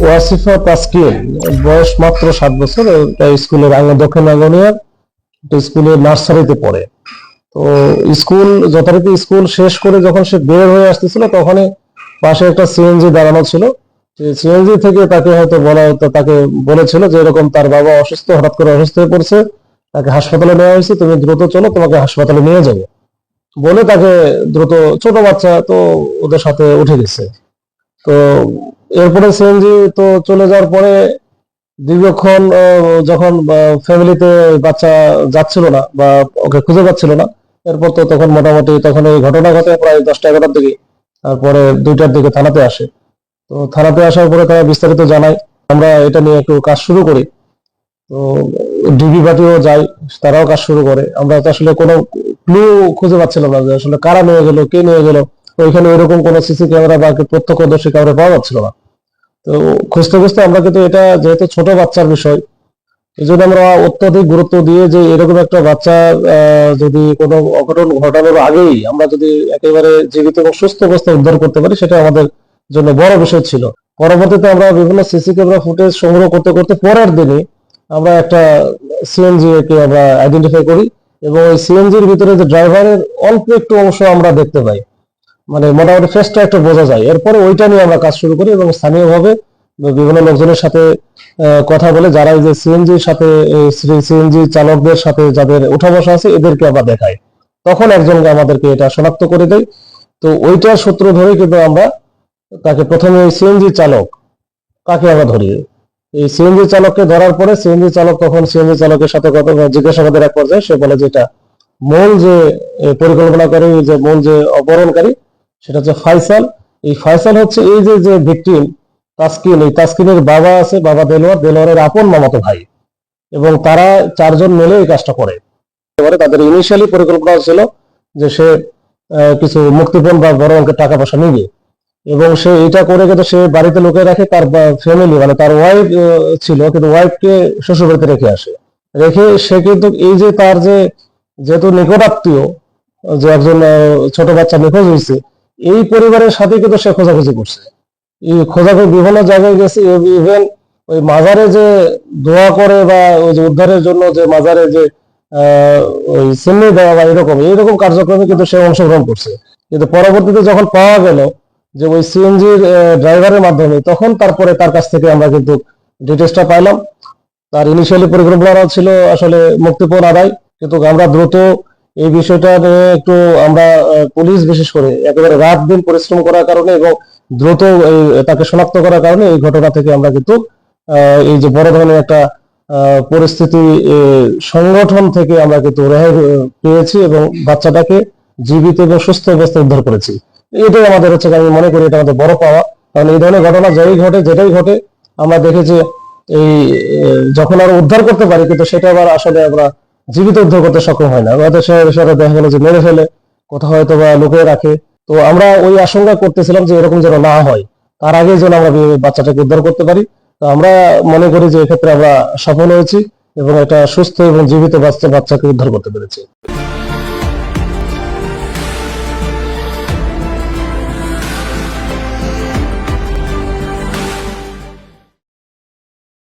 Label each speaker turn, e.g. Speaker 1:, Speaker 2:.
Speaker 1: ওয়াসিফা তাসকিন বয়স মাত্র 7 বছর। স্কুলের দক্ষিণ আঙ্গনিয়ার স্কুলের নার্সারিতে পড়ে। তো স্কুল যথারীতি স্কুল শেষ করে যখন সে বের হয়ে আসতেছিল তখনই পাশে একটা সিএনজি দাঁড়ানো ছিল। সিএনজি থেকে তাকে হয়তো তাকে বলেছিল যে এরকম তার বাবা অসুস্থ, হঠাৎ করে অসুস্থ হয়ে পড়ছে, তাকে হাসপাতালে নেওয়া হয়েছে, তুমি দ্রুত চলো, তোমাকে হাসপাতালে নিয়ে যাবো বলে তাকে দ্রুত, ছোট বাচ্চা তো ওদের সাথে উঠে গেছে। তো এরপরে সিএনজি তো চলে যাওয়ার পরে দীর্ঘক্ষণ যখন ফ্যামিলিতে বাচ্চা যাচ্ছিল না বা ওকে খুঁজে পাচ্ছিল না, এরপর তো তখন মোটামুটি তখন এই ঘটনা ঘটে প্রায় 10টা 11টার দিকে। তারপরে 2টার দিকে থানাতে আসে। তো থানাতে আসার পরে তারা বিস্তারিত জানায়, আমরা এটা নিয়ে একটু কাজ শুরু করি। তো ডিবি পার্টিও যায়, তারাও কাজ শুরু করে। আমরা তো আসলে কোনো ক্লু খুঁজে পাচ্ছিলাম না যে আসলে কারা নিয়ে গেল, কে নিয়ে গেল। ওইখানে ওইরকম কোনো সিসি ক্যামেরা বা প্রত্যক্ষদর্শী কাউরে পাওয়া যাচ্ছিল না। তো খুঁজতে খুঁজতে আমরা কিন্তু, এটা যেহেতু ছোট বাচ্চার বিষয়, এই জন্য আমরা অত্যাধিক গুরুত্ব দিয়ে যে এরকম একটা বাচ্চা যদি কোনো অঘটন ঘটানোর আগেই আমরা যদি একেবারে জীবিত এবং সুস্থ অবস্থায় উদ্ধার করতে পারি, সেটা আমাদের জন্য বড় বিষয় ছিল। পরবর্তীতে আমরা বিভিন্ন সিসি ক্যামেরা ফুটেজ সংগ্রহ করতে করতে পরের দিনই আমরা একটা সিএনজি কে আমরা আইডেন্টিফাই করি, এবং ওই সিএনজির ভিতরে যে ড্রাইভারের অল্প একটু অংশ আমরা দেখতে পাই, মানে মোটামুটি ফেসটা একটু বোঝা যায়। এরপরে ওইটা নিয়ে আমরা কাজ শুরু করি এবং স্থানীয়ভাবে বিভিন্ন লোকজনের সাথে কথা বলে, যারা এই যে সিএনজির সাথে, সিএনজি চালকদের সাথে যাদের উঠা বসা আছে, এদেরকে আমরা দেখাই। তখন একজনকে আমাদেরকে এটা শনাক্ত করে দেয়। তো ওইটার সূত্র ধরে কিন্তু আমরা তাকে প্রথমে সিএনজি চালক কাকে আমরা ধরি, এই সিএনজি চালককে ধরার পরে সিএনজি চালক তখন সিএনজি চালকের সাথে কথা জিজ্ঞাসাবাদের এক পর্যায়ে সে বলে যে এটা মূল যে পরিকল্পনাকারী, যে মূল যে অপহরণকারী, সেটা হচ্ছে ফাইসাল। এই ফাইসাল হচ্ছে এই যে যে ভিকটিম তাসকিন, এই তাসকিনের বাবা আছে, বাবা দেলোয়ারের আপন মামাতো ভাই, এবং তারা 4জন মিলে এই কাজটা করে। এবারে তাদের ইনিশিয়ালি পরিকল্পনা ছিল যে সে কিছু মুক্তিপণ বা বড় অঙ্কের টাকা পয়সা নিবে, এবং সে এটা করে কিন্তু সে বাড়িতে লোকে রাখে, তার ফ্যামিলি মানে তার ওয়াইফ ছিল, কিন্তু ওয়াইফকে শ্বশুর বাড়িতে রেখে আসে। রেখে সে কিন্তু এই যে তার যে যেহেতু নিকটাত্মীয়, যে একজন ছোট বাচ্চা নিখোঁজ হয়েছে, এই পরিবারের সাথে কিন্তু সে খোঁজাখুঁজি করছে। এই খোঁজাখুঁজি বিভিন্ন জায়গায় গেছে, ইভেন ওই মাজারে যে দোয়া করে বা ওই যে উদ্ধারের জন্য যে মাজারে যে ওই সিন্নি দেওয়া বা এইরকম কার্যক্রমে কিন্তু সে অংশগ্রহণ করছে। কিন্তু পরবর্তীতে যখন পাওয়া গেল যে ওই সিএনজির ড্রাইভারের মাধ্যমে, তখন তারপরে তার কাছ থেকে আমরা কিন্তু ডিটেলসটা পাইলাম। তার ইনিশিয়ালি পরিকল্পনা ছিল আসলে মুক্তিপণ আদায়, কিন্তু আমরা দ্রুত এই বিষয়টা নিয়ে একটু আমরা পুলিশ বিশেষ করে একেবারে রাত দিন পরিশ্রম করার কারণে এবং দ্রুত তাকে শনাক্ত করার কারণে এই ঘটনা থেকে আমরা কিন্তু এই যে বড় ধরনের একটা পরিস্থিতি, সংগঠন থেকে আমরা কিন্তু রেহাই পেয়েছি এবং বাচ্চাটাকে জীবিত এবং সুস্থ অবস্থায় উদ্ধার করেছি। এটাই আমাদের হচ্ছে, আমি মনে করি এটা আমাদের বড় পাওয়া। কারণ এই ধরনের ঘটনা যেটাই ঘটে আমরা দেখেছি, এই যখন আমরা উদ্ধার করতে পারি, কিন্তু সেটা আবার আসলে আমরা জীবিত উদ্ধার করতে সক্ষম হয় না। আমাদের শহরে দেখা গেল যে মেরে ফেলে, কোথাও হয়তো বা লুকিয়ে রাখে। তো আমরা ওই আশঙ্কা করতেছিলাম যে এরকম যেন না হয়, তার আগে যেন আমরা বাচ্চাটাকে উদ্ধার করতে পারি। তো আমরা মনে করি যে এক্ষেত্রে আমরা সফল হয়েছি এবং একটা সুস্থ এবং জীবিত বাচ্চাকে উদ্ধার করতে পেরেছি।